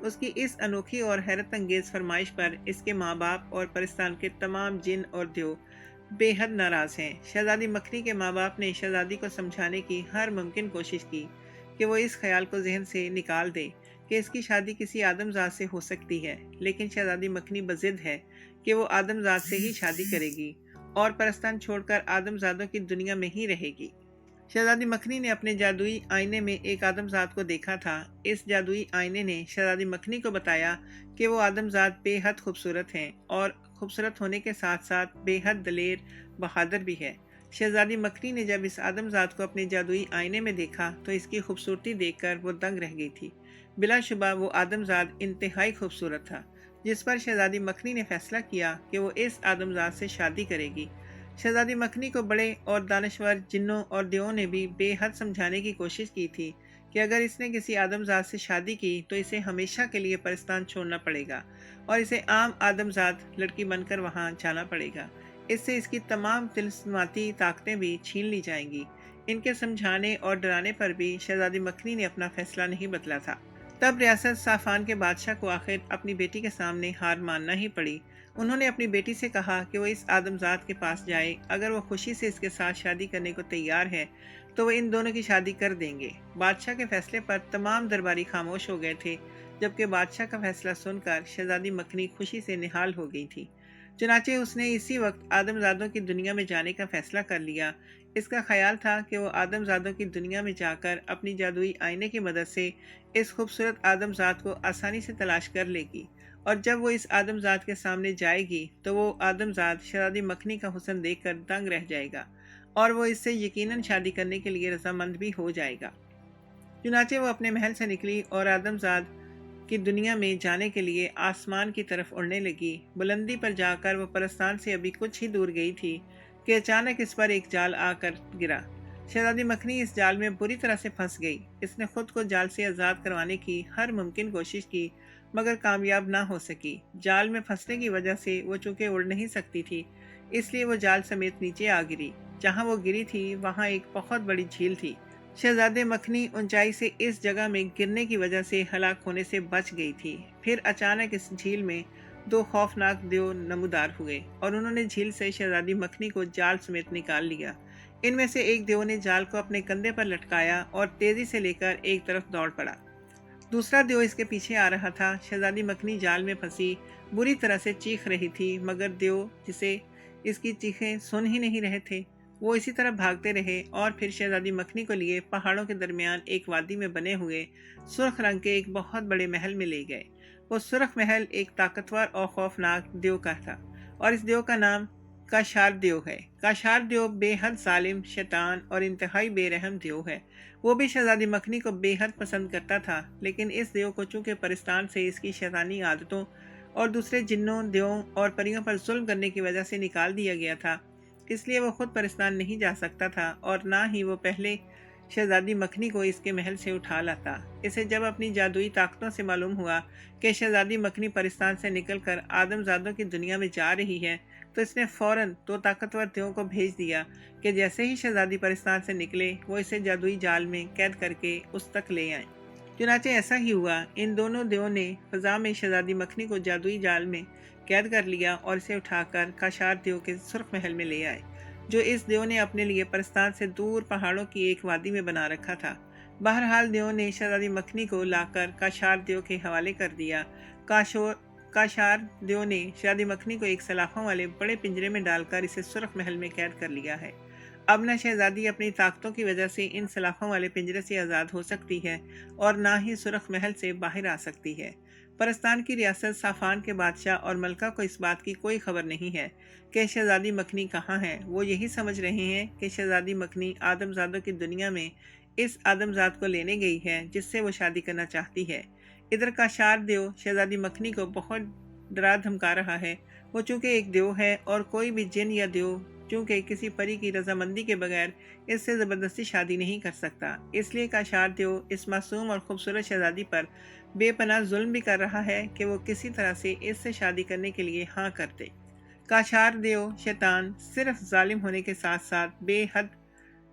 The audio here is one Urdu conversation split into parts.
اس کی اس انوکھی اور حیرت انگیز فرمائش پر اس کے ماں باپ اور پرستان کے تمام جن اور دیو بے حد ناراض ہیں۔ شہزادی مکھنی کے ماں باپ نے شہزادی کو سمجھانے کی ہر ممکن کوشش کی کہ وہ اس خیال کو ذہن سے نکال دے کہ اس کی شادی کسی آدمزاد سے ہو سکتی ہے، لیکن شہزادی مکھنی بضد ہے کہ وہ آدمزاد سے ہی شادی کرے گی اور پرستان چھوڑ کر آدمزادوں کی دنیا میں ہی رہے گی۔ شہزادی مکھنی نے اپنے جادوئی آئینے میں ایک آدمزاد کو دیکھا تھا۔ اس جادوئی آئینے نے شہزادی مکھنی کو بتایا کہ وہ آدمزاد بے حد خوبصورت ہیں اور خوبصورت ہونے کے ساتھ ساتھ بے حد دلیر بہادر بھی ہے۔ شہزادی مکھنی نے جب اس آدمزاد کو اپنے جادوئی آئینے میں دیکھا تو اس کی خوبصورتی دیکھ کر وہ دنگ رہ گئی تھی۔ بلا شبہ وہ آدمزاد انتہائی خوبصورت تھا، جس پر شہزادی مکھنی نے فیصلہ کیا کہ وہ اس آدمزاد سے شادی کرے گی۔ شہزادی مکھنی کو بڑے اور دانشور جنوں اور دیووں نے بھی بے حد سمجھانے کی کوشش کی تھی کہ اگر اس نے کسی آدمزاد سے شادی کی تو اسے ہمیشہ کے لیے پرستان چھوڑنا پڑے گا اور اسے عام آدمزاد لڑکی بن کر وہاں جانا پڑے گا۔ اس سے اس کی تمام طلسماتی طاقتیں بھی چھین لی جائیں گی۔ ان کے سمجھانے اور ڈرانے پر بھی شہزادی مکھنی نے اپنا فیصلہ نہیں بدلا تھا۔ تب ریاست صافان کے بادشاہ کو آخر اپنی بیٹی کے سامنے ہار ماننا ہی پڑی۔ انہوں نے اپنی بیٹی سے کہا کہ وہ اس آدمزاد کے پاس جائے، اگر وہ خوشی سے اس کے ساتھ شادی کرنے کو تیار ہے تو وہ ان دونوں کی شادی کر دیں گے۔ بادشاہ کے فیصلے پر تمام درباری خاموش ہو گئے تھے، جبکہ بادشاہ کا فیصلہ سن کر شہزادی مکھنی خوشی سے نہال ہو گئی تھی۔ چنانچہ اس نے اسی وقت آدمزادوں کی دنیا میں جانے کا فیصلہ کر لیا۔ اس کا خیال تھا کہ وہ آدمزادوں کی دنیا میں جا کر اپنی جادوئی آئینے کی مدد سے اس خوبصورت آدمزاد کو آسانی سے تلاش کر لے گی، اور جب وہ اس آدمزاد کے سامنے جائے گی تو وہ آدمزاد شہزادی مکھنی کا حسن دیکھ کر دنگ رہ جائے گا اور وہ اس سے یقیناً شادی کرنے کے لیے رضامند بھی ہو جائے گا۔ چنانچہ وہ اپنے محل سے نکلی اور آدمزاد کی دنیا میں جانے کے لیے آسمان کی طرف اڑنے لگی۔ بلندی پر جا کر وہ پرستان سے ابھی کچھ ہی دور گئی تھی کہ اچانک اس پر ایک جال آ کر گرا۔ شہزادی مکھنی اس جال میں بری طرح سے پھنس گئی۔ اس نے خود کو جال سے آزاد کروانے کی ہر ممکن کوشش کی مگر کامیاب نہ ہو سکی۔ جال میں پھنسنے کی وجہ سے وہ چونکہ اڑ نہیں سکتی تھی، اس لیے وہ جال سمیت نیچے آ گری۔ جہاں وہ گری تھی وہاں ایک بہت بڑی جھیل تھی۔ شہزادی مکھنی اونچائی سے اس جگہ میں گرنے کی وجہ سے ہلاک ہونے سے بچ گئی تھی۔ پھر اچانک اس جھیل میں دو خوفناک دیو نمودار ہوئے اور انہوں نے جھیل سے شہزادی مکھنی کو جال سمیت نکال لیا۔ ان میں سے ایک دیو نے جال کو اپنے کندھے پر لٹکایا اور تیزی سے لے کر ایک طرف دوڑ پڑا۔ دوسرا دیو اس کے پیچھے آ رہا تھا۔ شہزادی مکھنی جال میں پھنسی بری طرح سے چیخ رہی تھی مگر دیو جسے اس کی چیخیں سن ہی نہیں رہے تھے۔ وہ اسی طرح بھاگتے رہے اور پھر شہزادی مکھنی کو لیے پہاڑوں کے درمیان ایک وادی میں بنے ہوئے سرخ رنگ کے ایک بہت بڑے محل میں لے گئے۔ وہ سرخ محل ایک طاقتور اور خوفناک دیو کا تھا اور اس دیو کا نام کاشار دیو ہے۔ کاشار دیو بے حد ظالم، شیطان اور انتہائی بے رحم دیو ہے۔ وہ بھی شہزادی مکھنی کو بے حد پسند کرتا تھا، لیکن اس دیو کو چونکہ پرستان سے اس کی شیطانی عادتوں اور دوسرے جنوں، دیووں اور پریوں پر ظلم کرنے کی وجہ سے نکال دیا گیا تھا، اس لیے وہ خود پرستان نہیں جا سکتا تھا اور نہ ہی وہ پہلے شہزادی مکھنی کو اس کے محل سے اٹھا لاتا۔ اسے جب اپنی جادوئی طاقتوں سے معلوم ہوا کہ شہزادی مکھنی پرستان سے نکل کر آدمزادوں کی دنیا میں جا رہی ہے تو اس نے فوراً دو طاقتور دیووں کو بھیج دیا کہ جیسے ہی شہزادی پرستان سے نکلے وہ اسے جادوئی جال میں قید کر کے اس تک لے آئیں۔ چنانچہ ایسا ہی ہوا۔ ان دونوں دیووں نے فضا میں شہزادی مکھنی کو جادوئی جال میں قید کر لیا اور اسے اٹھا کر کاشار دیو کے سرخ محل میں لے آئے، جو اس دیو نے اپنے لیے پرستان سے دور پہاڑوں کی ایک وادی میں بنا رکھا تھا۔ بہرحال دیو نے شہزادی مکھنی کو لا کر کاشار دیو کے حوالے کر دیا۔ کاشار دیو نے شہزادی مکھنی کو ایک سلاخوں والے بڑے پنجرے میں ڈال کر اسے سرخ محل میں قید کر لیا ہے۔ اب نہ شہزادی اپنی طاقتوں کی وجہ سے ان سلاخوں والے پنجرے سے آزاد ہو سکتی ہے اور نہ ہی سرخ محل سے باہر آ سکتی ہے۔ پرستان کی ریاست صافان کے بادشاہ اور ملکہ کو اس بات کی کوئی خبر نہیں ہے کہ شہزادی مکھنی کہاں ہے۔ وہ یہی سمجھ رہے ہیں کہ شہزادی مکھنی آدمزادوں کی دنیا میں اس آدمزاد کو لینے گئی ہے جس سے وہ شادی کرنا چاہتی ہے۔ ادھر کاشار دیو شہزادی مکھنی کو بہت ڈرا دھمکا رہا ہے۔ وہ چونکہ ایک دیو ہے اور کوئی بھی جن یا دیو چونکہ کسی پری کی رضامندی کے بغیر اس سے زبردستی شادی نہیں کر سکتا، اس لیے کاشار دیو اس معصوم اور خوبصورت شہزادی پر بے پناہ ظلم بھی کر رہا ہے کہ وہ کسی طرح سے اس سے شادی کرنے کے لیے ہاں کر دے۔ کاشار دیو شیطان صرف ظالم ہونے کے ساتھ ساتھ بے حد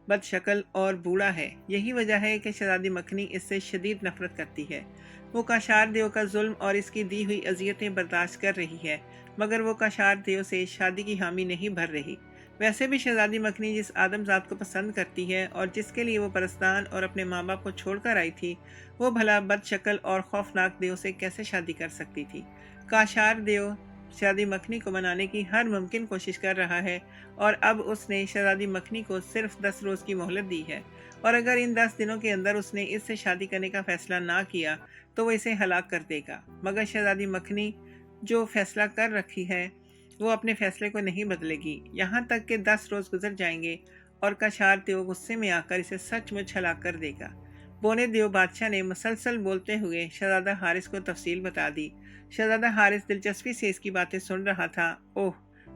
بد شکل اور بوڑھا ہے۔ یہی وجہ ہے کہ شہزادی مکھنی اس سے شدید نفرت کرتی ہے۔ وہ کاشار دیو کا ظلم اور اس کی دی ہوئی اذیتیں برداشت کر رہی ہے، مگر وہ کاشار دیو سے شادی کی حامی نہیں بھر رہی۔ ویسے بھی شہزادی مکھنی جس آدم ذات کو پسند کرتی ہے اور جس کے لیے وہ پرستان اور اپنے ماں باپ کو چھوڑ کر آئی تھی، وہ بھلا بد شکل اور خوفناک دیو سے کیسے شادی کر سکتی تھی؟ کاشار دیو شہزادی مکھنی کو منانے کی ہر ممکن کوشش کر رہا ہے، اور اب اس نے شہزادی مکھنی کو صرف 10 روز کی مہلت دی ہے، اور اگر ان 10 دنوں کے اندر اس نے اس سے شادی کرنے کا فیصلہ نہ کیا تو وہ اسے ہلاک کر دے گا۔ مگر شہزادی مکھنی جو فیصلہ کر رکھی ہے وہ اپنے فیصلے کو نہیں بدلے گی، یہاں تک کہ 10 روز گزر جائیں گے اور کاشار دیو غصے میں آ کر اسے سچ مچ ہلاک کر دے گا۔ بونے دیو بادشاہ نے مسلسل بولتے ہوئے شہزادہ حارث کو تفصیل بتا دی۔ شہزادہ حارث دلچسپی سے اس کی باتیں سن رہا تھا۔ اوہ،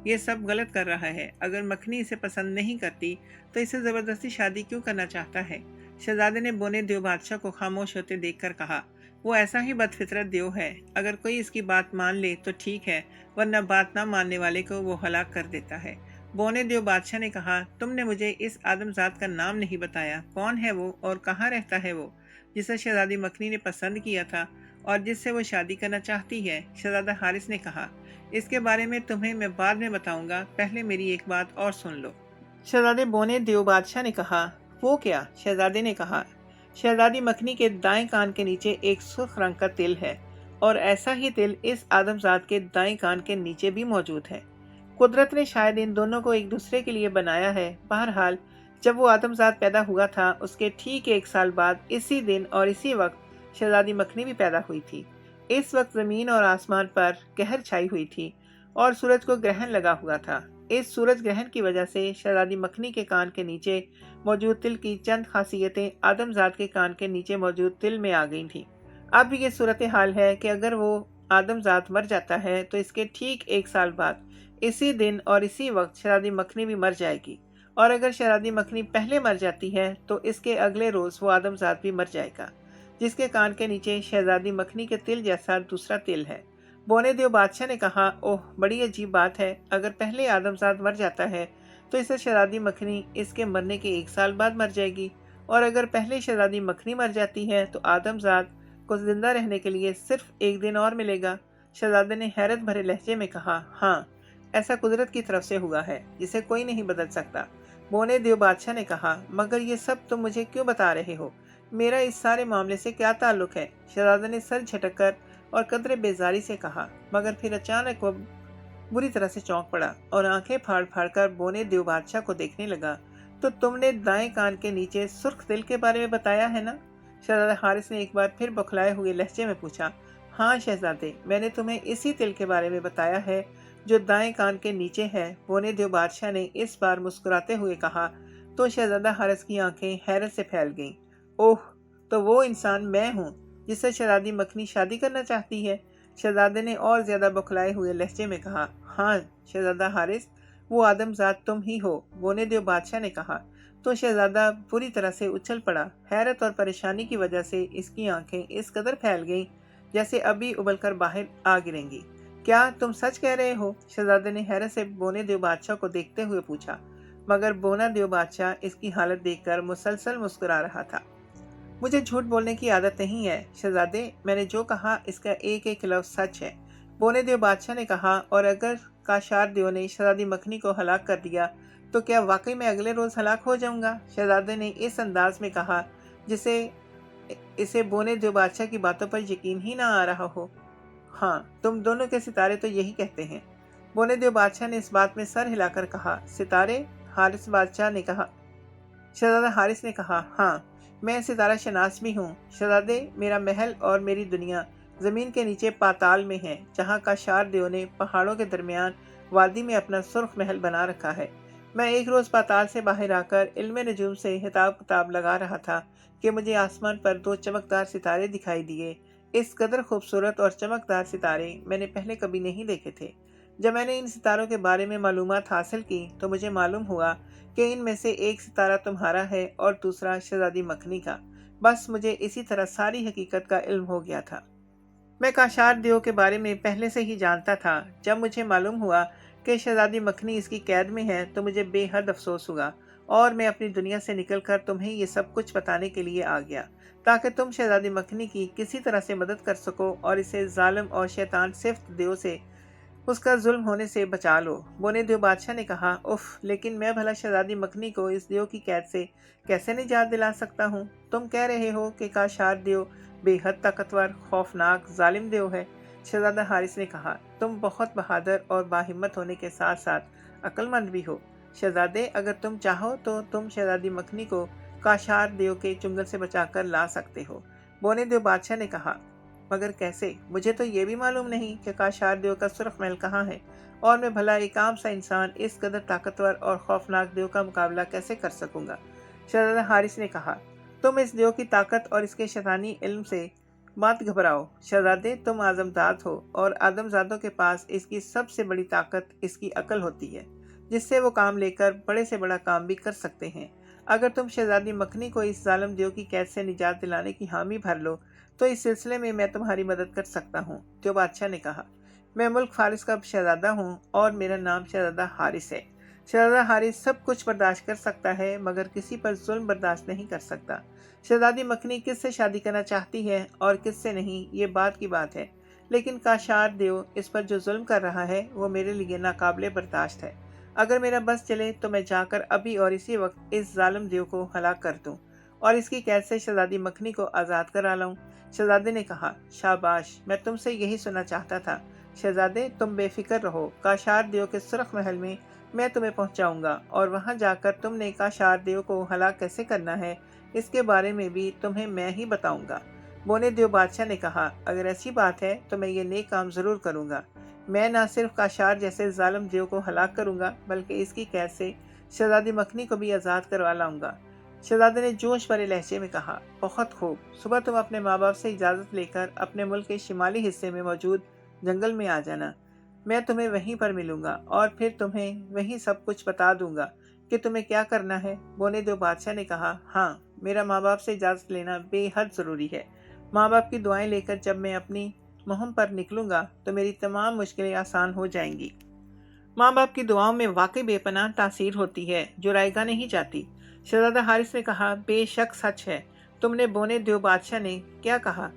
یہ سب غلط کر رہا ہے۔ اگر مکھنی اسے پسند نہیں کرتی تو اسے زبردستی شادی کیوں کرنا چاہتا ہے؟ شہزادے نے بونے دیو بادشاہ کو خاموش ہوتے دیکھ کر کہا، وہ ایسا ہی بد فطرت دیو ہے، اگر کوئی اس کی بات مان لے تو ٹھیک ہے، ورنہ بات نہ ماننے والے کو وہ ہلاک کر دیتا ہے۔ بونے دیو بادشاہ نے کہا، تم نے مجھے اس آدم ذات کا نام نہیں بتایا، کون ہے وہ اور کہاں رہتا ہے وہ جسے شہزادی مکھنی نے پسند کیا تھا اور جس سے وہ شادی کرنا چاہتی ہے؟ شہزادہ حارث نے کہا، اس کے بارے میں تمہیں میں بعد میں بتاؤں گا، پہلے میری ایک بات اور سن لو۔ شہزادے بونے دیو بادشاہ نے کہا، وہ کیا؟ شہزادے نے کہا، شہزادی مکھنی کے دائیں کان کے نیچے ایک سرخ رنگ کا تل ہے، اور ایسا ہی تل اس آدم ذات کے دائیں کان کے نیچے بھی موجود ہے۔ قدرت نے شاید ان دونوں کو ایک دوسرے کے لیے بنایا ہے۔ بہرحال جب وہ آدم ذات پیدا ہوا تھا، اس کے ٹھیک 1 سال بعد اسی دن اور اسی وقت شہزادی مکھنی بھی پیدا ہوئی تھی۔ اس وقت زمین اور آسمان پر قہر چھائی ہوئی تھی اور سورج کو گرہن لگا ہوا تھا۔ اس سورج گرہن کی وجہ سے شہزادی مکھنی کے کان کے نیچے موجود تل کی چند خاصیتیں آدم ذات کے کان کے نیچے موجود تل میں آ گئی تھیں۔ اب یہ صورتحال ہے کہ اگر وہ آدم ذات مر جاتا ہے تو اس کے ٹھیک 1 سال بعد اسی دن اور اسی وقت شہزادی مکھنی بھی مر جائے گی، اور اگر شہزادی مکھنی پہلے مر جاتی ہے تو اس کے اگلے روز وہ آدم ذات بھی مر جائے گا جس کے کان کے نیچے شہزادی مکھنی کے تل جیسا دوسرا تل ہے۔ بونے دیو بادشاہ نے کہا، اوہ، بڑی عجیب بات ہے، اگر پہلے آدم ذات مر جاتا ہے تو اسے شہزادی مکھنی اس کے مرنے کے 1 سال بعد مر جائے گی، اور اگر پہلے شہزادی مکھنی مر جاتی ہے تو آدم ذات کو زندہ رہنے کے لیے صرف 1 دن اور ملے گا۔ شہزادے نے حیرت بھرے لہجے میں کہا، ہاں، ایسا قدرت کی طرف سے ہوا ہے جسے کوئی نہیں بدل سکتا۔ بونے دیو بادشاہ نے کہا، مگر یہ سب تم مجھے کیوں بتا رہے ہو؟ میرا اس سارے معاملے سے کیا تعلق ہے؟ شہزادے نے سر جھٹک کر اور قدرے بیزاری سے کہا، مگر پھر اچانک وہ بری طرح سے چونک پڑا اور آنکھیں پھاڑ پھاڑ کر بونے دیو بادشاہ کو دیکھنے لگا۔ تو تم نے دائیں کان کے نیچے سرخ تل کے بارے میں بتایا ہے نا؟ شہزادہ حارث نے ایک بار پھر بکھلائے ہوئے لہجے میں پوچھا۔ ہاں شہزادے، میں نے تمہیں اسی تل کے بارے میں بتایا ہے جو دائیں کان کے نیچے ہے۔ بونے دیو بادشاہ نے اس بار مسکراتے ہوئے کہا۔ تو شہزادہ حارث کی آنکھیں حیرت سے پھیل گئیں۔ اوہ، تو وہ انسان میں ہوں جس سے شہزادی مکھنی شادی کرنا چاہتی ہے؟ شہزادے نے اور زیادہ بکھلائے ہوئے لہجے میں کہا۔ ہاں شہزادہ حارث، وہ آدم ذات تم ہی ہو، بونے دیو بادشاہ نے کہا۔ تو شہزادہ بری طرح سے اچھل پڑا۔ حیرت اور پریشانی کی وجہ سے اس کی آنکھیں اس قدر پھیل گئیں جیسے ابھی ابل کر باہر آ گریں گی۔ کیا تم سچ کہہ رہے ہو؟ شہزادے نے حیرت سے بونے دیو بادشاہ کو دیکھتے ہوئے پوچھا، مگر بونا دیو بادشاہ اس کی حالت دیکھ کر مسلسل مسکرا رہا تھا۔ مجھے جھوٹ بولنے کی عادت نہیں ہے شہزادے، میں نے جو کہا اس کا ایک ایک لفظ سچ ہے، بونے دیو بادشاہ نے کہا۔ اور اگر کاشار دیو نے شہزادی مکھنی کو ہلاک کر دیا تو کیا واقعی میں اگلے روز ہلاک ہو جاؤں گا؟ شہزادے نے اس انداز میں کہا جسے اسے بونے دیو بادشاہ کی باتوں پر یقین ہی نہ آ رہا ہو۔ ہاں، تم دونوں کے ستارے تو یہی کہتے ہیں۔ بونے دیو بادشاہ نے اس بات میں سر ہلا کر کہا۔ ستارے؟ حارث بادشاہ نے کہا۔ شہزادہ حارث نے کہا، ہاں، میں ستارہ شناس بھی ہوں شہزادے، میرا محل اور میری دنیا زمین کے نیچے پاتال میں ہے، جہاں کاشار دیو نے پہاڑوں کے درمیان وادی میں اپنا سرخ محل بنا رکھا ہے۔ میں ایک روز پاتال سے باہر آ کر علم نجوم سے حساب کتاب لگا رہا تھا کہ مجھے آسمان پر 2 چمکدار ستارے دکھائی دیے۔ اس قدر خوبصورت اور چمکدار ستارے میں نے پہلے کبھی نہیں دیکھے تھے۔ جب میں نے ان ستاروں کے بارے میں معلومات حاصل کی تو مجھے معلوم ہوا کہ ان میں سے ایک ستارہ تمہارا ہے اور دوسرا شہزادی مکھنی کا۔ بس مجھے اسی طرح ساری حقیقت کا علم ہو گیا تھا۔ میں کاشار دیو کے بارے میں پہلے سے ہی جانتا تھا۔ جب مجھے معلوم ہوا کہ شہزادی مکھنی اس کی قید میں ہے تو مجھے بے حد افسوس ہوا اور میں اپنی دنیا سے نکل کر تمہیں یہ سب کچھ بتانے کے لیے آ گیا تاکہ تم شہزادی مکھنی کی کسی طرح سے مدد کر سکو اور اسے ظالم اور شیطان صفت دیو سے اس کا ظلم ہونے سے بچا لو۔ بونے دیو بادشاہ نے کہا، اف، لیکن میں بھلا شہزادی مکھنی کو اس دیو کی قید سے کیسے نجات دلا سکتا ہوں؟ تم کہہ رہے ہو کہ کاشار دیو بے حد طاقتور، خوفناک، ظالم دیو ہے۔ شہزادہ حارث نے کہا، تم بہت بہادر اور باہمت ہونے کے ساتھ ساتھ عقل مند بھی ہو۔ شہزادے، اگر تم چاہو تو تم شہزادی مکھنی کو کاشار دیو کے چنگل سے بچا کر لا سکتے ہو۔ بونے دیو بادشاہ نے کہا، مگر کیسے؟ مجھے تو یہ بھی معلوم نہیں کہ کاشار دیو کا سرخ محل کہاں ہے، اور میں بھلا ایک عام سا انسان اس قدر طاقتور اور خوفناک دیو کا مقابلہ کیسے کر سکوں گا؟ شہزادہ حارث نے کہا، تم اس دیو کی طاقت اور اس کے شیطانی علم سے مت گھبراؤ۔ شہزادے، تم آدمزاد ہو، اور آدمزادوں کے پاس اس کی سب سے بڑی طاقت اس کی عقل ہوتی ہے، جس سے وہ کام لے کر بڑے سے بڑا کام بھی کر سکتے ہیں۔ اگر تم شہزادی مکھنی کو اس ظالم دیو کی قید سے نجات دلانے کی حامی بھر لو تو اس سلسلے میں میں تمہاری مدد کر سکتا ہوں۔ دیو بادشاہ نے کہا، میں ملک فارس کا شہزادہ ہوں اور میرا نام شہزادہ حارث ہے۔ شہزادہ حارث سب کچھ برداشت کر سکتا ہے مگر کسی پر ظلم برداشت نہیں کر سکتا۔ شہزادی مکھنی کس سے شادی کرنا چاہتی ہے اور کس سے نہیں، یہ بات کی بات ہے، لیکن کاشار دیو اس پر جو ظلم کر رہا ہے وہ میرے لیے ناقابل برداشت ہے۔ اگر میرا بس چلے تو میں جا کر ابھی اور اسی وقت اس ظالم دیو کو ہلاک کر دوں اور اس کی قید سے شہزادی مکھنی کو آزاد کرا لاؤں۔ شہزادے نے کہا، شاباش، میں تم سے یہی سننا چاہتا تھا۔ شہزادے، تم بے فکر رہو، کاشار دیو کے سرخ محل میں تمہیں پہنچاؤں گا، اور وہاں جا کر تم نے کاشار دیو کو ہلاک کیسے کرنا ہے اس کے بارے میں بھی تمہیں میں ہی بتاؤں گا۔ بونے دیو بادشاہ نے کہا، اگر ایسی بات ہے تو میں یہ نیک کام ضرور کروں گا۔ میں نہ صرف کاشار جیسے ظالم دیو کو ہلاک کروں گا بلکہ اس کی قید سے شہزادی مکھنی کو بھی آزاد کروا لاؤں گا۔ شہزادے نے جوش بھرے لہجے میں کہا، بہت خوب، صبح تم اپنے ماں باپ سے اجازت لے کر اپنے ملک کے شمالی حصے میں موجود جنگل میں آ جانا۔ میں تمہیں وہیں پر ملوں گا اور پھر تمہیں وہیں سب کچھ بتا دوں گا کہ تمہیں کیا کرنا ہے۔ بونے دیو بادشاہ نے کہا، ہاں، میرا ماں باپ سے اجازت لینا بے حد ضروری ہے۔ ماں باپ کی دعائیں لے کر جب میں اپنی مہم پر نکلوں گا تو میری تمام مشکلیں آسان ہو جائیں گی۔ ماں باپ کی دعاؤں میں واقعی بے پناہ تاثیر ہوتی ہے جو رائے گاہ نہیں جاتی۔ شہزادہ حارث نے کہا، بے شک سچ ہے۔ تم نے بونے دیو بادشاہ نے کیا کہا؟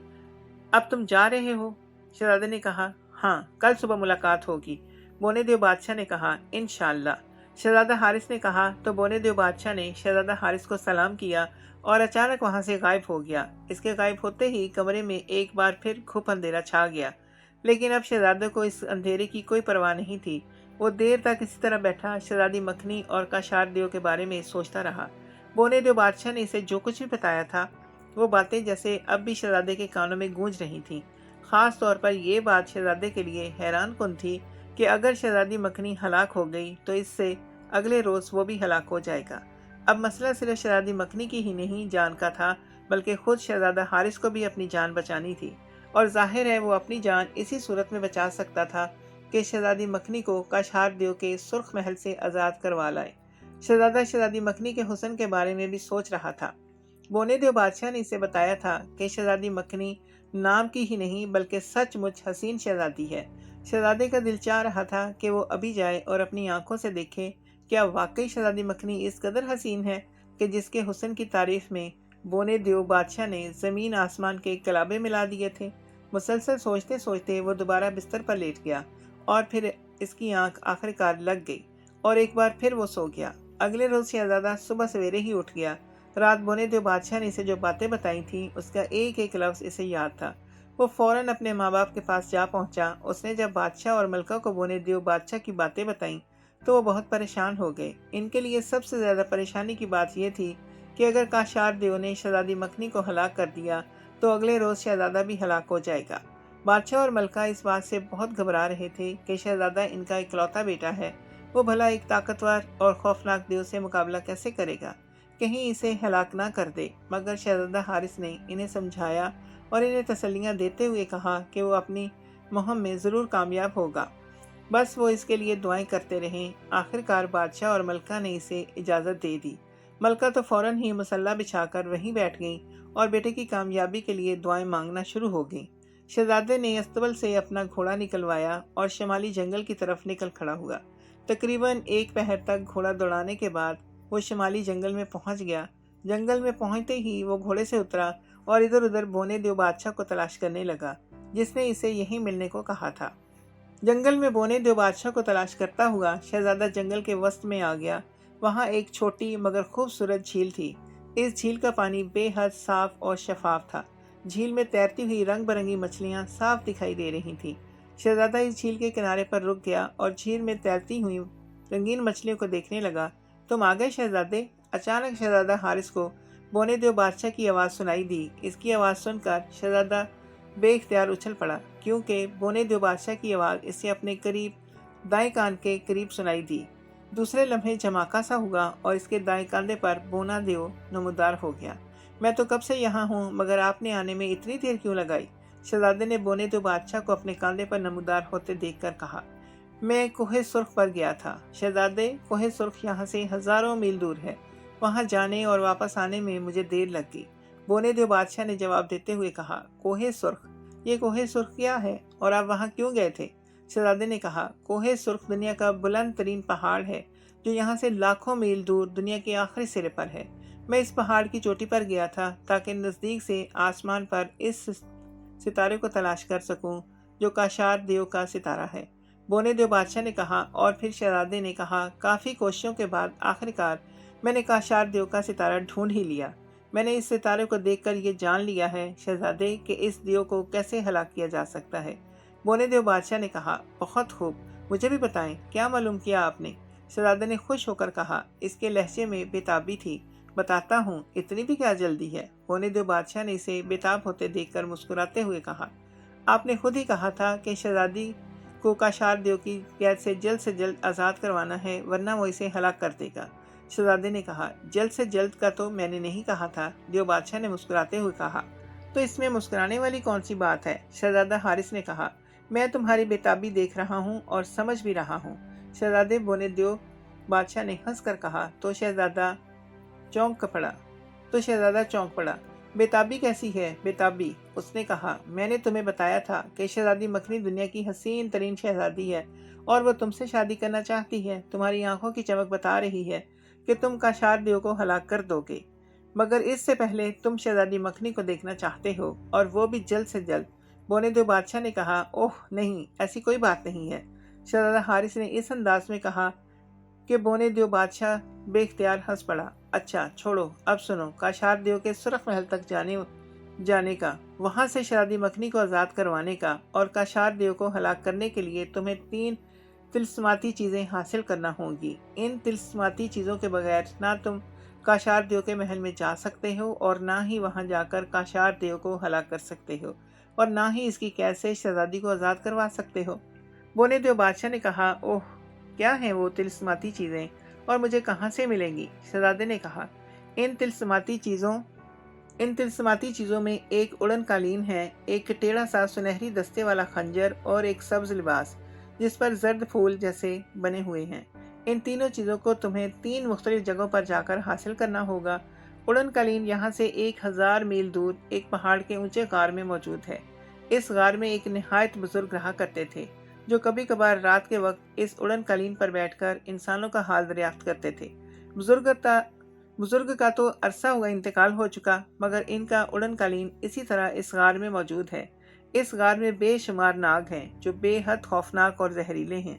اب تم جا رہے ہو؟ شہزادے نے کہا، ہاں، کل صبح ملاقات ہوگی۔ بونے دیو بادشاہ نے کہا، انشاءاللہ۔ شہزادہ حارث نے کہا تو بونے دیو بادشاہ نے شہزادہ حارث کو سلام کیا اور اچانک وہاں سے غائب ہو گیا۔ اس کے غائب ہوتے ہی کمرے میں ایک بار پھر گھپ اندھیرا چھا گیا، لیکن اب شہزادے کو اس اندھیرے کی کوئی پرواہ نہیں تھی۔ وہ دیر تک اسی طرح بیٹھا شہزادی مکھنی اور کاشار دیو کے بارے میں سوچتا رہا۔ بونے دیو بادشاہ نے اسے جو کچھ بھی بتایا تھا وہ باتیں جیسے اب بھی شہزادے کے کانوں میں گونج رہی تھیں۔ خاص طور پر یہ بات شہزادے کے لیے حیران کن تھی کہ اگر شہزادی مکھنی ہلاک ہو گئی تو اس سے اگلے روز وہ بھی ہلاک ہو جائے گا۔ اب مسئلہ صرف شہزادی مکھنی کی ہی نہیں جان کا تھا بلکہ خود شہزادہ حارث کو بھی اپنی جان بچانی تھی، اور ظاہر ہے وہ اپنی جان اسی صورت میں بچا سکتا تھا کہ شہزادی مکھنی کو کاشار دیو کے سرخ محل سے آزاد کروا لائے۔ شہزادہ شہزادی مکھنی کے حسن کے بارے میں بھی سوچ رہا تھا۔ بونے دیو بادشاہ نے اسے بتایا تھا کہ شہزادی مکھنی نام کی ہی نہیں بلکہ سچ مچ حسین شہزادی ہے۔ شہزادے کا دل چاہ رہا تھا کہ وہ ابھی جائے اور اپنی آنکھوں سے دیکھے کیا واقعی شہزادی مکھنی اس قدر حسین ہے کہ جس کے حسن کی تعریف میں بونے دیو بادشاہ نے زمین آسمان کے کلابے ملا دیے تھے۔ مسلسل سوچتے سوچتے وہ دوبارہ بستر پر لیٹ گیا اور پھر اس کی آنکھ آخرکار لگ گئی اور ایک بار پھر وہ سو گیا۔ اگلے روز شہزادہ صبح سویرے ہی اٹھ گیا۔ رات بونے دیو بادشاہ نے اسے جو باتیں بتائی تھیں اس کا ایک ایک لفظ اسے یاد تھا۔ وہ فوراً اپنے ماں باپ کے پاس جا پہنچا۔ اس نے جب بادشاہ اور ملکہ کو بونے دیو بادشاہ کی باتیں بتائیں تو وہ بہت پریشان ہو گئے۔ ان کے لیے سب سے زیادہ پریشانی کی بات یہ تھی کہ اگر کاشار دیو نے شہزادی مکھنی کو ہلاک کر دیا تو اگلے روز شہزادہ بھی ہلاک ہو جائے گا۔ بادشاہ اور ملکہ اس بات سے بہت گھبرا رہے تھے کہ شہزادہ ان کا اکلوتا بیٹا ہے، وہ بھلا ایک طاقتور اور خوفناک دیو سے مقابلہ کیسے کرے گا، کہیں اسے ہلاک نہ کر دے۔ مگر شہزادہ حارث نے انہیں سمجھایا اور انہیں تسلیاں دیتے ہوئے کہا کہ وہ اپنی مہم میں ضرور کامیاب ہوگا، بس وہ اس کے لیے دعائیں کرتے رہیں۔ آخرکار بادشاہ اور ملکہ نے اسے اجازت دے دی۔ ملکہ تو فوراً ہی مسلح بچھا کر وہیں بیٹھ گئیں اور بیٹے کی کامیابی کے لیے دعائیں مانگنا شروع ہو گئیں۔ شہزادے نے استبل سے اپنا گھوڑا نکلوایا اور شمالی جنگل کی طرف نکل کھڑا ہوا۔ تقریباً ایک پہر تک گھوڑا دوڑانے کے بعد وہ شمالی جنگل میں پہنچ گیا۔ جنگل میں پہنچتے ہی وہ گھوڑے سے اترا اور ادھر ادھر بونے دیو بادشاہ کو تلاش کرنے لگا، جس نے اسے یہیں ملنے کو کہا تھا۔ جنگل میں بونے دیو بادشاہ کو تلاش کرتا ہوا شہزادہ جنگل کے وسط میں آ گیا۔ وہاں ایک چھوٹی مگر خوبصورت جھیل تھی۔ اس جھیل کا پانی بے حد صاف اور شفاف تھا۔ جھیل میں تیرتی ہوئی رنگ برنگی مچھلیاں صاف دکھائی دے رہی تھیں۔ شہزادہ اس جھیل کے کنارے پر رک گیا اور جھیل میں تیرتی ہوئی رنگین مچھلیوں کو دیکھنے لگا۔ تم آ گئے شہزادے؟ اچانک شہزادہ حارث کو بونے دیو بادشاہ کی آواز سنائی دی۔ اس کی آواز سن کر شہزادہ بے اختیار اچھل پڑا، کیونکہ بونے دیو بادشاہ کی آواز اسے اپنے قریب دائیں کان کے قریب سنائی دی۔ دوسرے لمحے جھماکا سا ہوا اور اس کے دائیں کاندھے پر بونا دیو نمودار ہو گیا۔ میں تو کب سے یہاں ہوں، مگر آپ نے آنے میں اتنی دیر کیوں لگائی؟ شہزادے نے بونے دیو بادشاہ کو اپنے کاندھے پر نمودار ہوتے دیکھ کر کہا۔ میں کوہ سرخ پر گیا تھا شہزادے۔ کوہ سرخ یہاں سے ہزاروں میل دور ہے۔ وہاں جانے اور واپس آنے میں مجھے دیر لگ گئی۔ بونے دیو بادشاہ نے جواب دیتے ہوئے کہا، کوہ سرخ؟ یہ کوہ سرخ کیا ہے اور آپ وہاں کیوں گئے تھے؟ شہزادے نے کہا، کوہ سرخ دنیا کا بلند ترین پہاڑ ہے جو یہاں سے لاکھوں میل دور دنیا کے آخری سرے پر ہے۔ میں اس پہاڑ کی چوٹی پر گیا تھا تاکہ نزدیک سے آسمان پر اس ستارے کو تلاش کر سکوں جو کاشار دیو کا ستارہ ہے۔ بونے دیو بادشاہ نے کہا، اور پھر شہزادے نے کہا، کافی کوششوں کے بعد آخرکار میں نے کاشار دیو کا ستارہ ڈھونڈ ہی لیا۔ میں نے اس ستارے کو دیکھ کر یہ جان لیا ہے شہزادے کہ اس دیو کو کیسے ہلاک کیا جا سکتا ہے۔ بونے دیو بادشاہ نے کہا، بہت خوب، مجھے بھی بتائیں، کیا معلوم کیا آپ نے؟ شہزادے نے خوش ہو کر کہا، اس کے لہجے میں بےتابی تھی۔ بتاتا ہوں، اتنی بھی کیا جلدی ہے؟ بونے دیو بادشاہ نے اسے بےتاب ہوتے دیکھ کر مسکراتے ہوئے کہا، آپ نے خود ہی کہا تھا کہ شہزادی کو کاشار دیو کی قید سے جلد آزاد کروانا ہے، ورنہ وہ اسے ہلاک کر دے گا۔ شہزادے نے کہا، جلد سے جلد کا تو میں نے نہیں کہا تھا۔ دیو بادشاہ نے مسکراتے ہوئے کہا، تو اس میں مسکرانے والی کون سی بات ہے؟ شہزادہ حارث نے کہا، میں تمہاری بےتابی دیکھ رہا ہوں اور سمجھ بھی رہا ہوں۔ شہزادے بونے دیو بادشاہ نے ہنس کر کہا تو شہزادہ چونک پڑا۔ بےتابی کیسی ہے بےتابی؟ اس نے کہا، میں نے تمہیں بتایا تھا کہ شہزادی مکھنی دنیا کی حسین ترین شہزادی ہے اور وہ تم سے شادی کرنا چاہتی ہے۔ تمہاری آنکھوں کی چمک بتا رہی ہے کہ تم کاشار دیو کو ہلاک کر دو گے، مگر اس سے پہلے تم شہزادی مکھنی کو دیکھنا چاہتے ہو، اور وہ بھی جلد سے جلد۔ بونے دیو بادشاہ نے کہا، اوہ نہیں، ایسی کوئی بات نہیں ہے۔ شہزادہ حارث نے اس انداز میں کہا کہ بونے دیو بادشاہ بے اختیار ہنس پڑا۔ اچھا چھوڑو، اب سنو، کاشار دیو کے سرخ محل تک جانے کا، وہاں سے شہزادی مکھنی کو آزاد کروانے کا، اور کاشار دیو کو ہلاک کرنے کے لیے تمہیں 3 طلسماتی چیزیں حاصل کرنا ہوں گی۔ ان طلسماتی چیزوں کے بغیر نہ تم کاشار دیو کے محل میں جا سکتے ہو اور نہ ہی وہاں جا کر کاشار دیو کو ہلاک کر سکتے ہو، اور نہ ہی اس کی قید سے شہزادی کو آزاد کروا سکتے ہو۔ بونے دیو بادشاہ نے کہا، اوہ، کیا ہیں وہ طلسماتی چیزیں اور مجھے کہاں سے ملیں گی؟ شہزادے نے کہا، ان طلسماتی چیزوں میں ایک اڑن قالین ہے، ایک ٹیڑھا سا سنہری دستے والا خنجر اور ایک سبز لباس جس پر زرد پھول جیسے بنے ہوئے ہیں۔ ان تینوں چیزوں کو تمہیں 3 مختلف جگہوں پر جا کر حاصل کرنا ہوگا۔ اڑن قالین یہاں سے 1000 میل دور ایک پہاڑ کے اونچے غار میں موجود ہے۔ اس غار میں ایک نہایت بزرگ رہا کرتے تھے جو کبھی کبھار رات کے وقت اس اڑن قالین پر بیٹھ کر انسانوں کا حال دریافت کرتے تھے۔ بزرگ کا تو عرصہ ہوا انتقال ہو چکا، مگر ان کا اڑن قالین اسی طرح اس غار میں موجود ہے۔ اس غار میں بے شمار ناگ ہیں جو بے حد خوفناک اور زہریلے ہیں۔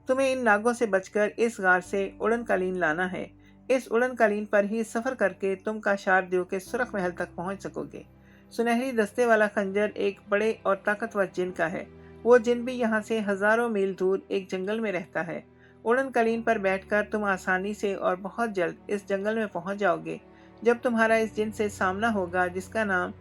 تمہیں ان ناگوں سے بچ کر اس غار سے اڑن قالین لانا ہے۔ اس اڑن قالین پر ہی سفر کر کے تم کاشار دیو کے سرخ محل تک پہنچ سکو گے۔ سنہری دستے والا خنجر ایک بڑے اور طاقتور جن کا ہے۔ وہ جن بھی یہاں سے ہزاروں میل دور ایک جنگل میں رہتا ہے۔ اڑن قالین پر بیٹھ کر تم آسانی سے اور بہت جلد اس جنگل میں پہنچ جاؤ گے۔ جب تمہارا اس جن سے سامنا ہوگا جس کا نام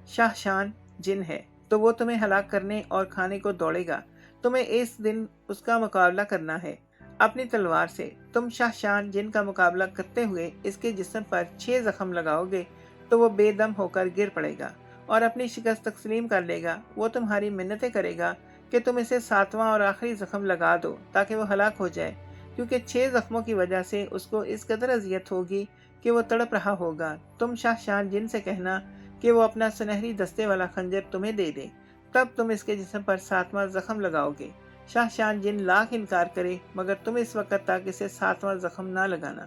شاہشان جن ہے، تو وہ تمہیں ہلاک کرنے اور کھانے کو دوڑے گا۔ تمہیں اس دن اس کا مقابلہ کرنا ہے اپنی تلوار سے۔ تم شاہشان جن کا مقابلہ کرتے ہوئے اس کے جسم پر 6 زخم لگاؤ گے تو وہ بے دم ہو کر گر پڑے گا اور اپنی شکست تسلیم کر لے گا۔ وہ تمہاری منتیں کرے گا کہ تم اسے 7واں اور آخری زخم لگا دو تاکہ وہ ہلاک ہو جائے، کیونکہ 6 زخموں کی وجہ سے اس کو اس قدر اذیت ہوگی کہ وہ تڑپ رہا ہوگا۔ تم شاہشان جن سے کہنا کہ وہ اپنا سنہری دستے والا خنجر تمہیں دے دے، تب تم اس کے جسم پر 7واں زخم لگاؤ گے۔ شاہشان جن لاکھ انکار کرے، مگر تم اس وقت تک اسے 7واں زخم نہ لگانا۔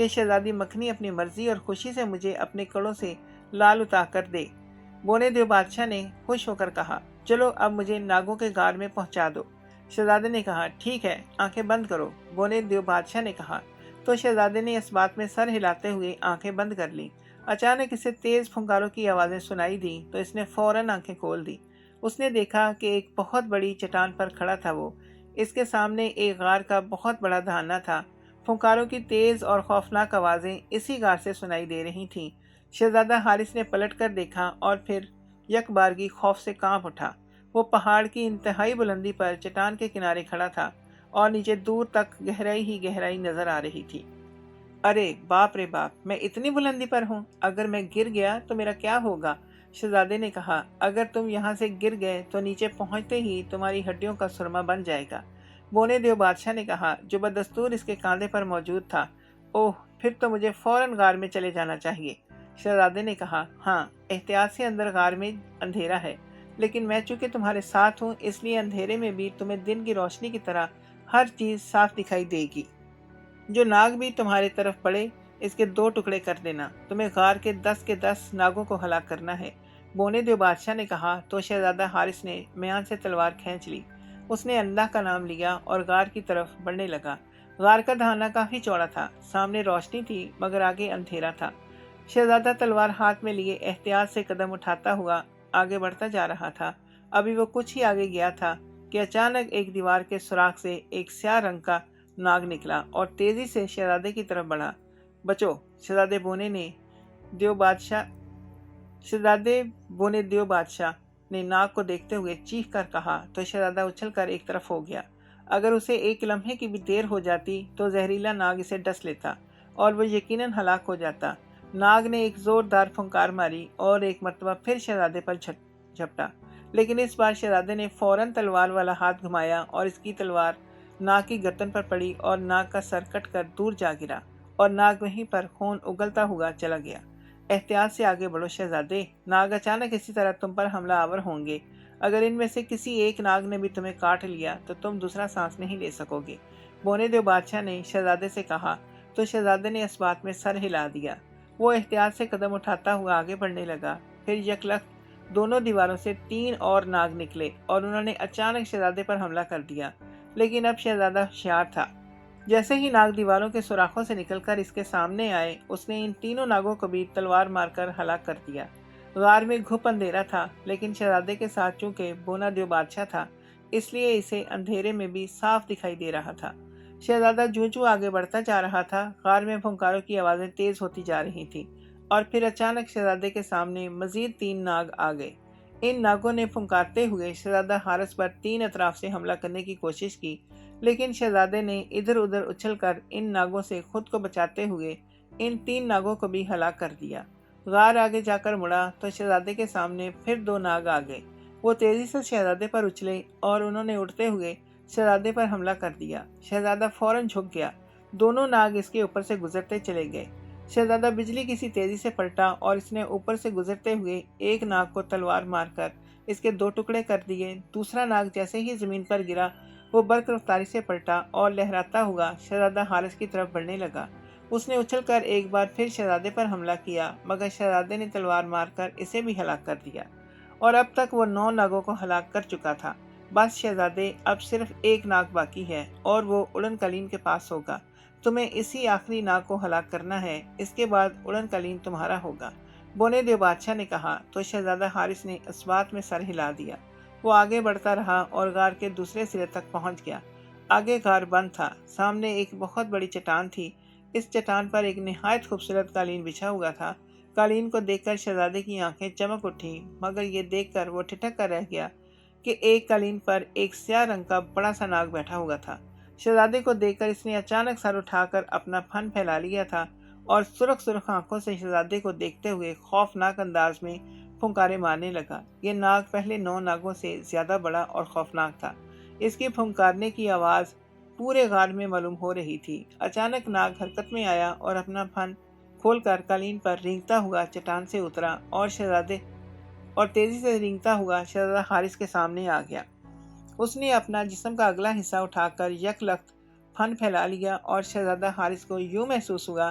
کہ شہزادی مکھنی اپنی مرضی اور خوشی سے مجھے اپنے کڑوں سے لال اتار کر دے۔ بونے دیو بادشاہ نے خوش ہو کر کہا، چلو اب مجھے ناگوں کے غار میں پہنچا دو۔ شہزادے نے کہا، ٹھیک ہے، آنکھیں بند کرو۔ بونے دیو بادشاہ نے کہا تو شہزادے نے اس بات میں سر ہلاتے ہوئے آنکھیں بند کر لیں۔ اچانک اسے تیز پھنکاروں کی آوازیں سنائی دیں تو اس نے فوراً آنکھیں کھول دی۔ اس نے دیکھا کہ ایک بہت بڑی چٹان پر کھڑا تھا وہ۔ اس کے سامنے ایک غار کا بہت بڑا دہانہ تھا۔ پھنکاروں کی تیز اور خوفناک آوازیں اسی غار سے سنائی دے رہی تھیں۔ شہزادہ حارث نے پلٹ کر دیکھا اور پھر یک بارگی خوف سے کانپ اٹھا۔ وہ پہاڑ کی انتہائی بلندی پر چٹان کے کنارے کھڑا تھا اور نیچے دور تک گہرائی ہی گہرائی نظر آ رہی تھی۔ ارے باپ رے باپ، میں اتنی بلندی پر ہوں، اگر میں گر گیا تو میرا کیا ہوگا؟ شہزادے نے کہا، اگر تم یہاں سے گر گئے تو نیچے پہنچتے ہی تمہاری ہڈیوں کا سرما بن جائے گا۔ بونے دیو بادشاہ نے کہا، جو بدستور اس کے کاندھے پر موجود تھا، اوہ، پھر تو مجھے فوراً غار میں چلے جانا چاہیے۔ شہزادے نے کہا، ہاں، احتیاط سے اندر غار میں اندھیرا ہے، لیکن میں چونکہ تمہارے ساتھ ہوں اس لیے اندھیرے میں بھی تمہیں دن کی روشنی کی طرح ہر چیز صاف دکھائی دے گی۔ جو ناگ بھی تمہارے طرف پڑے اس کے 2 ٹکڑے کر دینا۔ تمہیں غار کے 10 ناگوں کو ہلاک کرنا ہے۔ بونے دیو بادشاہ نے کہا تو شہزادہ حارث نے میان سے تلوار کھینچ لی۔ اس نے اللہ کا نام لیا اور غار کی طرف بڑھنے لگا۔ غار کا دہانہ کافی چوڑا تھا، سامنے روشنی تھی مگر آگے اندھیرا تھا۔ شہزادہ تلوار ہاتھ میں لیے احتیاط سے قدم اٹھاتا ہوا آگے بڑھتا جا رہا تھا۔ ابھی وہ کچھ ہی آگے گیا تھا کہ اچانک ایک دیوار کے سوراخ سے ایک سیاہ رنگ کا ناگ نکلا اور تیزی سے شہزادے کی طرف بڑھا۔ بچو! شہزادے بونے دیو بادشاہ نے ناگ کو دیکھتے ہوئے چیخ کر کہا تو شہزادہ اچھل کر ایک طرف ہو گیا۔ اگر اسے ایک لمحے کی بھی دیر ہو جاتی تو زہریلا ناگ اسے ڈس لیتا اور وہ یقیناً ہلاک ہو جاتا۔ ناگ نے ایک زوردار پھنکار ماری اور ایک مرتبہ پھر شہزادے پر جھپٹا، لیکن اس بار شہزادے نے فوراً تلوار والا ہاتھ گھمایا اور اس کی تلوار ناگ کی گردن پر پڑی اور ناگ کا سر کٹ کر دور جا گرا اور ناگ وہیں پر خون اگلتا ہوا چلا گیا۔ احتیاط سے آگے بڑھو شہزادے، ناگ اچانک اسی طرح تم پر حملہ آور ہوں گے۔ اگر ان میں سے کسی ایک ناگ نے بھی تمہیں کاٹ لیا تو تم دوسرا سانس نہیں لے سکو گے۔ بونے دیو بادشاہ نے شہزادے سے کہا تو شہزادے نے اس بات میں سر ہلا دیا۔ وہ احتیاط سے قدم اٹھاتا ہوا آگے بڑھنے لگا۔ پھر یکلخت دونوں دیواروں سے 3 اور ناگ نکلے اور انہوں نے اچانک شہزادے پر حملہ کر دیا، لیکن اب شہزادہ ہوشیار تھا۔ جیسے ہی ناگ دیواروں کے سوراخوں سے نکل کر اس کے سامنے آئے، اس نے ان تینوں ناگوں کو بھی تلوار مار کر ہلاک کر دیا۔ غار میں گھپ اندھیرا تھا، لیکن شہزادے کے ساتھ چونکہ بونا دیو بادشاہ تھا اس لیے اسے اندھیرے میں بھی صاف دکھائی دے رہا تھا۔ شہزادہ جوں آگے بڑھتا جا رہا تھا، غار میں پھنکاروں کی آوازیں تیز ہوتی جا رہی تھیں اور پھر اچانک شہزادے کے سامنے مزید 3 ناگ آ گئے۔ ان ناگوں نے پھنکارتے ہوئے شہزادہ حارث پر 3 اطراف سے حملہ کرنے کی کوشش کی، لیکن شہزادے نے ادھر ادھر اچھل کر ان ناگوں سے خود کو بچاتے ہوئے ان 3 ناگوں کو بھی ہلاک کر دیا۔ غار آگے جا کر مڑا تو شہزادے کے سامنے پھر 2 ناگ آ گئے۔ وہ تیزی سے شہزادے پر اچھلے اور انہوں نے اڑتے ہوئے شہزادے پر حملہ کر دیا۔ شہزادہ فوراً جھک گیا۔ دونوں ناگ اس کے اوپر سے گزرتے چلے گئے۔ شہزادہ بجلی کی سی تیزی سے پلٹا اور اس نے اوپر سے گزرتے ہوئے ایک ناگ کو تلوار مار کر اس کے 2 ٹکڑے کر دیے۔ دوسرا ناگ جیسے ہی زمین پر گرا وہ برق رفتاری سے پلٹا اور لہراتا ہوا شہزادہ حارث کی طرف بڑھنے لگا۔ اس نے اچھل کر ایک بار پھر شہزادے پر حملہ کیا، مگر شہزادے نے تلوار مار کر اسے بھی ہلاک کر دیا اور اب تک وہ 9 ناگوں کو ہلاک کر چکا تھا۔ بس شہزادے، اب صرف ایک ناگ باقی ہے اور وہ اڑن قلین کے پاس ہوگا۔ تمہیں اسی آخری ناگ کو ہلاک کرنا ہے، اس کے بعد اڑن قلین تمہارا ہوگا۔ بونے دیو بادشاہ نے کہا تو شہزادہ حارث نے اس بات میں سر ہلا دیا۔ وہ آگے بڑھتا رہا اور غار کے دوسرے سرے تک پہنچ گیا۔ آگے غار بند تھا، سامنے ایک بہت بڑی چٹان تھی۔ اس چٹان پر ایک نہایت خوبصورت قالین بچھا ہوا تھا۔ قالین کو دیکھ کر شہزادے کی آنکھیں چمک اٹھیں، مگر یہ دیکھ کر وہ ٹھٹک کر رہ گیا کہ ایک قالین پر ایک سیاہ رنگ کا بڑا سا ناگ بیٹھا ہوا تھا۔ شہزادے کو دیکھ کر اس نے اچانک سر اٹھا کر اپنا پھن پھیلا لیا تھا اور سرخ سرخ آنکھوں سے شہزادے کو دیکھتے ہوئے خوفناک انداز میں پھنکارے مارنے لگا۔ یہ ناگ پہلے 9 ناگوں سے زیادہ بڑا اور خوفناک تھا۔ اس کی پھنکارنے کی آواز پورے غار میں معلوم ہو رہی تھی۔ اچانک ناگ حرکت میں آیا اور اپنا پھن کھول کر قالین پر رینگتا ہوا چٹان سے اترا اور تیزی سے رینگتا ہوا شہزادہ حارث کے سامنے آ گیا۔ اس نے اپنا جسم کا اگلا حصہ اٹھا کر یک لخت پھن پھیلا لیا اور شہزادہ حارث کو یوں محسوس ہوا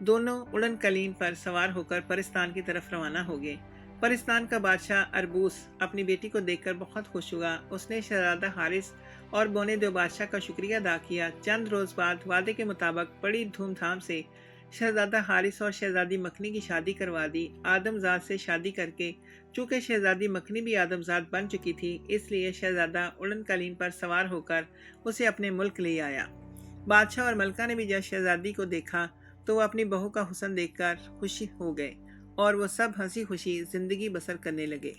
دونوں اڑن کلین پر سوار ہو کر پرستان کی طرف روانہ ہو گئے۔ پرستان کا بادشاہ اربوس اپنی بیٹی کو دیکھ کر بہت خوش ہوا۔ اس نے شہزادہ حارث اور بونے دو بادشاہ کا شکریہ ادا کیا۔ چند روز بعد وعدے کے مطابق بڑی دھوم دھام سے شہزادہ حارث اور شہزادی مکھنی کی شادی کروا دی۔ آدم زاد سے شادی کر کے چونکہ شہزادی مکھنی بھی آدم زاد بن چکی تھی، اس لیے شہزادہ اڑن کلین پر سوار ہو کر اسے اپنے ملک لے آیا۔ بادشاہ اور ملکہ نے بھی جب شہزادی کو دیکھا تو وہ اپنی بہو کا حسن دیکھ کر خوشی ہو گئے اور وہ سب ہنسی خوشی زندگی بسر کرنے لگے۔